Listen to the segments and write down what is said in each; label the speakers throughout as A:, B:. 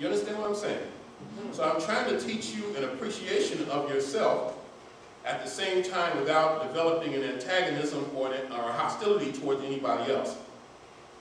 A: You understand what I'm saying? So I'm trying to teach you an appreciation of yourself at the same time without developing an antagonism or a hostility towards anybody else.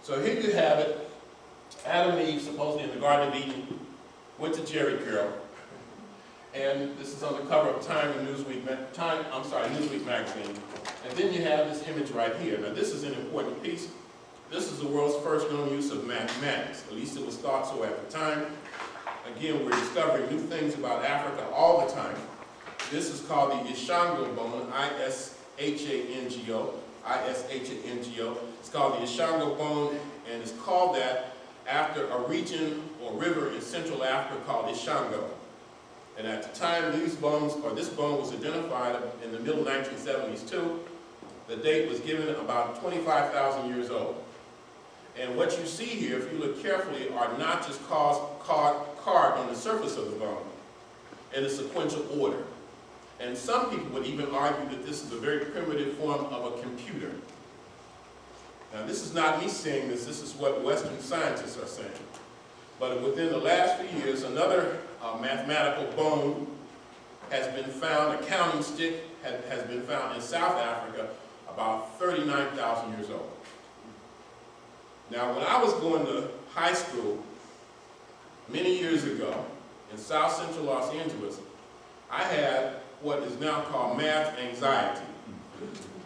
A: So here you have it. Adam and Eve, supposedly in the Garden of Eden, went to Jerry Curl. And this is on the cover of Newsweek magazine. And then you have this image right here. Now this is an important piece. This is the world's first known use of mathematics. At least it was thought so at the time. Again, we're discovering new things about Africa all the time. This is called the Ishango bone, I-S-H-A-N-G-O. I-S-H-A-N-G-O. It's called the Ishango bone, and it's called that after a region or river in Central Africa called Ishango. And at the time, these bones, or this bone was identified in the middle 1970s too. The date was given about 25,000 years old. And what you see here, if you look carefully, are not just carved on the surface of the bone in a sequential order. And some people would even argue that this is a very primitive form of a computer. Now this is not me saying this, this is what Western scientists are saying. But within the last few years, another mathematical bone has been found, a counting stick has been found in South Africa, about 39,000 years old. Now when I was going to high school many years ago in South Central Los Angeles, I had what is now called math anxiety.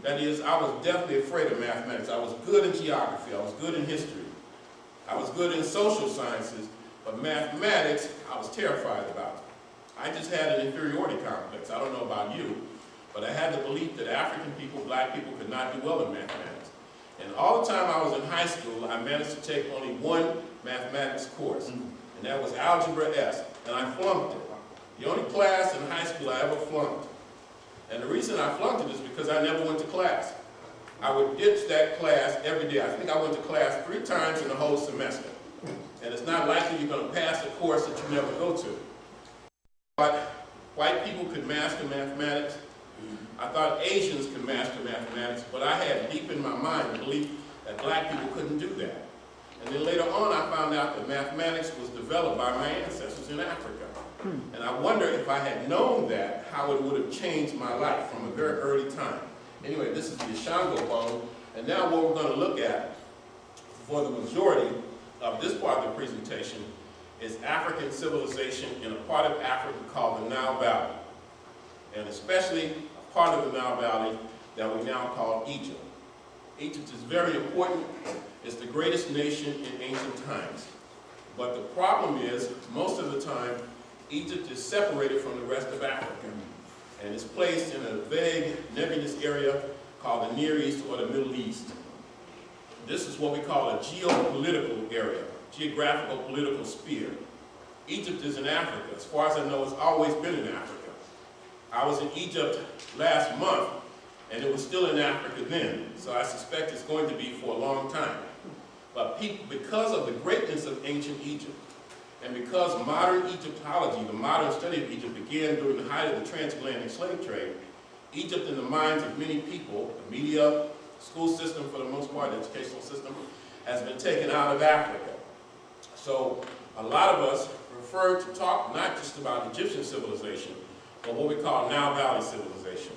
A: That is, I was definitely afraid of mathematics. I was good in geography, I was good in history, I was good in social sciences, but mathematics, I was terrified about. I just had an inferiority complex. I don't know about you, but I had the belief that African people, black people, could not do well in mathematics. And all the time I was in high school, I managed to take only one mathematics course, and that was Algebra S, and I flunked it. The only class in high school I ever flunked. And the reason I flunked it is because I never went to class. I would ditch that class every day. I think I went to class 3 times in the whole semester. And it's not likely you're going to pass a course that you never go to. But white people could master mathematics. I thought Asians could master mathematics, but I had deep in my mind the belief that black people couldn't do that. And then later on I found out that mathematics was developed by my ancestors in Africa. And I wonder if I had known that, how it would have changed my life from a very early time. Anyway, this is the Ishango bone, and now what we're going to look at for the majority of this part of the presentation is African civilization in a part of Africa called the Nile Valley, and especially a part of the Nile Valley that we now call Egypt. Egypt is very important. It's the greatest nation in ancient times. But the problem is, most of the time, Egypt is separated from the rest of Africa, and is placed in a vague, nebulous area called the Near East or the Middle East. This is what we call a geopolitical area, geographical political sphere. Egypt is in Africa. As far as I know, it's always been in Africa. I was in Egypt last month, and it was still in Africa then, so I suspect it's going to be for a long time. But because of the greatness of ancient Egypt, and because modern Egyptology, the modern study of Egypt, began during the height of the transatlantic slave trade, Egypt in the minds of many people, the media, school system for the most part, the educational system, has been taken out of Africa. So a lot of us prefer to talk not just about Egyptian civilization, but what we call Nile Valley civilization.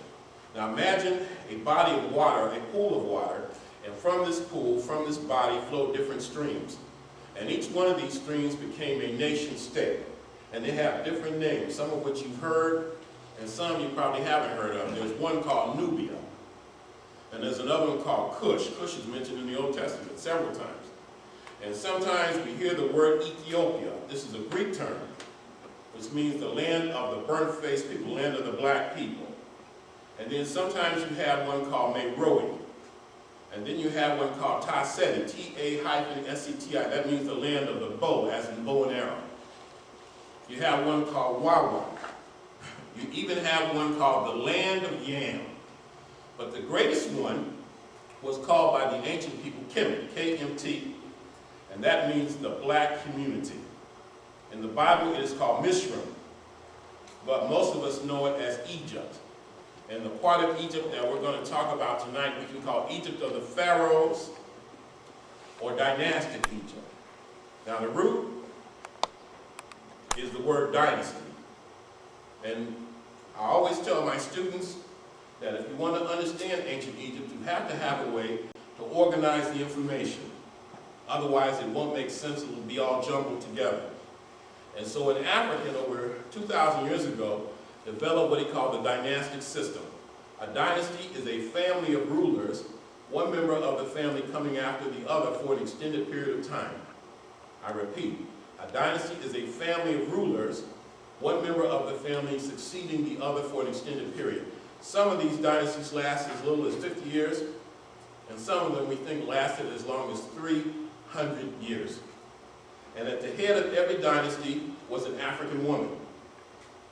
A: Now imagine a body of water, a pool of water, and from this pool, from this body, flow different streams. And each one of these streams became a nation state. And they have different names, some of which you've heard, and some you probably haven't heard of. There's one called Nubia. And there's another one called Cush. Cush is mentioned in the Old Testament several times. And sometimes we hear the word Ethiopia. This is a Greek term, which means the land of the burnt-faced people, land of the black people. And then sometimes you have one called Meroe. And then you have one called Taseti, T-A-S-E-T-I. That means the land of the bow, as in bow and arrow. You have one called Wawa. You even have one called the land of Yam. But the greatest one was called by the ancient people Kemet, K-M-T. And that means the black community. In the Bible, it is called Mishram. But most of us know it as Egypt. And the part of Egypt that we're going to talk about tonight, we can call Egypt of the Pharaohs or dynastic Egypt. Now the root word dynasty. And I always tell my students that if you want to understand ancient Egypt, you have to have a way to organize the information. Otherwise, it won't make sense. It will be all jumbled together. And so an African over 2,000 years ago developed what he called the dynastic system. A dynasty is a family of rulers, one member of the family coming after the other for an extended period of time. I repeat, a dynasty is a family of rulers, one member of the family succeeding the other for an extended period. Some of these dynasties last as little as 50 years, and some of them we think lasted as long as 300 years. And at the head of every dynasty was an African woman.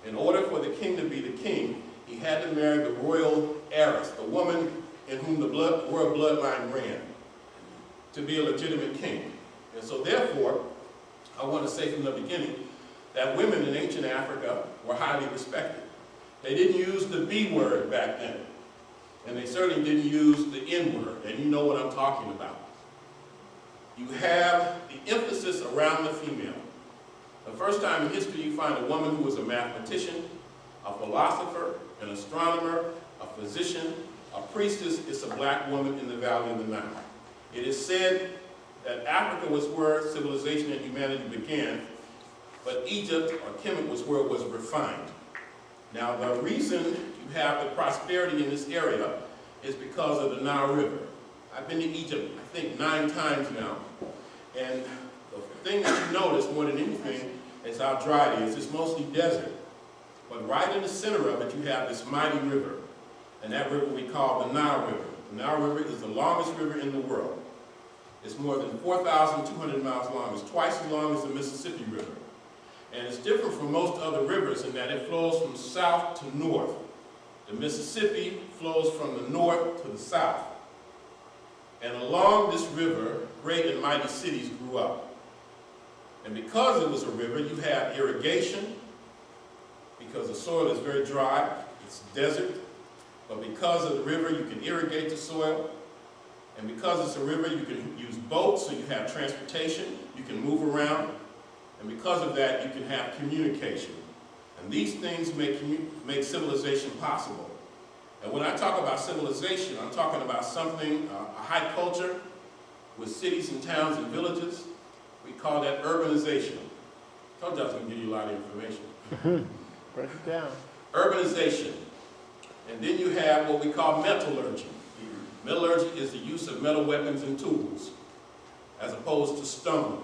A: In order for the king to be the king, he had to marry the royal heiress, the woman in whom the royal bloodline ran, to be a legitimate king. And so therefore, I want to say from the beginning that women in ancient Africa were highly respected. They didn't use the B word back then, and they certainly didn't use the N word, and you know what I'm talking about. You have the emphasis around the female. The first time in history you find a woman who was a mathematician, a philosopher, an astronomer, a physician, a priestess is a black woman in the Valley of the Nile. It is said that Africa was where civilization and humanity began, but Egypt, or Kemet, was where it was refined. Now, the reason you have the prosperity in this area is because of the Nile River. I've been to Egypt, I think, 9 times now, and the thing that you notice more than anything is how dry it is. It's mostly desert, but right in the center of it you have this mighty river, and that river we call the Nile River. The Nile River is the longest river in the world. It's more than 4,200 miles long. It's twice as long as the Mississippi River. And it's different from most other rivers in that it flows from south to north. The Mississippi flows from the north to the south. And along this river, great and mighty cities grew up. And because it was a river, you have irrigation, because the soil is very dry, it's desert. But because of the river, you can irrigate the soil. And because it's a river, you can use boats, so you have transportation, you can move around. And because of that, you can have communication. And these things make civilization possible. And when I talk about civilization, I'm talking about something, a high culture with cities and towns and villages. We call that urbanization. I told you I was going to give you a lot of information.
B: Break it down.
A: Urbanization. And then you have what we call metallurgy. Metallurgy is the use of metal weapons and tools, as opposed to stone.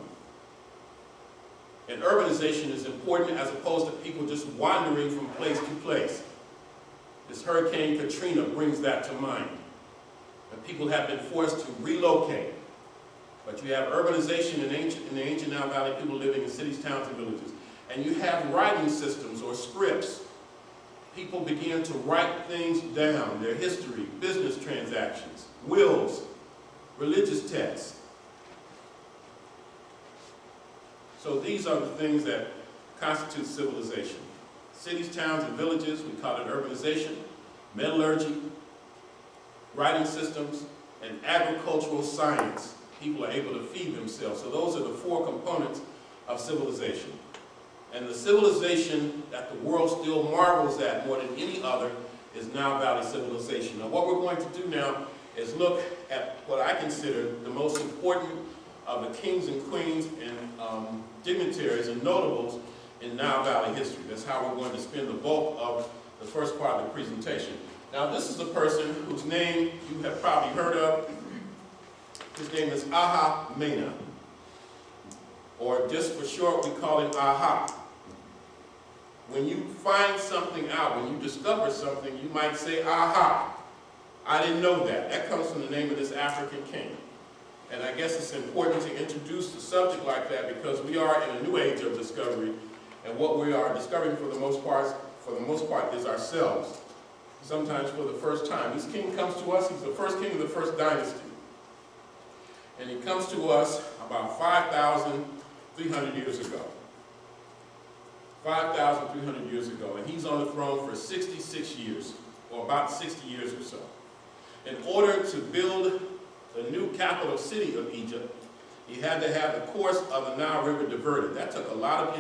A: And urbanization is important as opposed to people just wandering from place to place. This Hurricane Katrina brings that to mind. And people have been forced to relocate. But you have urbanization in the ancient Nile Valley, people living in cities, towns, and villages. And you have writing systems or scripts. People began to write things down, their history, business transactions, wills, religious texts. So these are the things that constitute civilization. Cities, towns, and villages, we call it urbanization, metallurgy, writing systems, and agricultural science. People are able to feed themselves. So those are the 4 components of civilization. And the civilization that the world still marvels at more than any other is Nile Valley civilization. Now what we're going to do now is look at what I consider the most important of the kings and queens and dignitaries and notables in Nile Valley history. That's how we're going to spend the bulk of the first part of the presentation. Now this is a person whose name you have probably heard of. His name is Aha Mena, or just for short we call him Aha. When you find something out, when you discover something, you might say, aha, I didn't know that. That comes from the name of this African king. And I guess it's important to introduce the subject like that because we are in a new age of discovery, and what we are discovering for the most part is ourselves. Sometimes for the first time. This king comes to us, he's the first king of the first dynasty. And he comes to us about 5,300 years ago. 5,300 years ago, and he's on the throne for 66 years, or about 60 years or so. In order to build the new capital city of Egypt, he had to have the course of the Nile River diverted. That took a lot of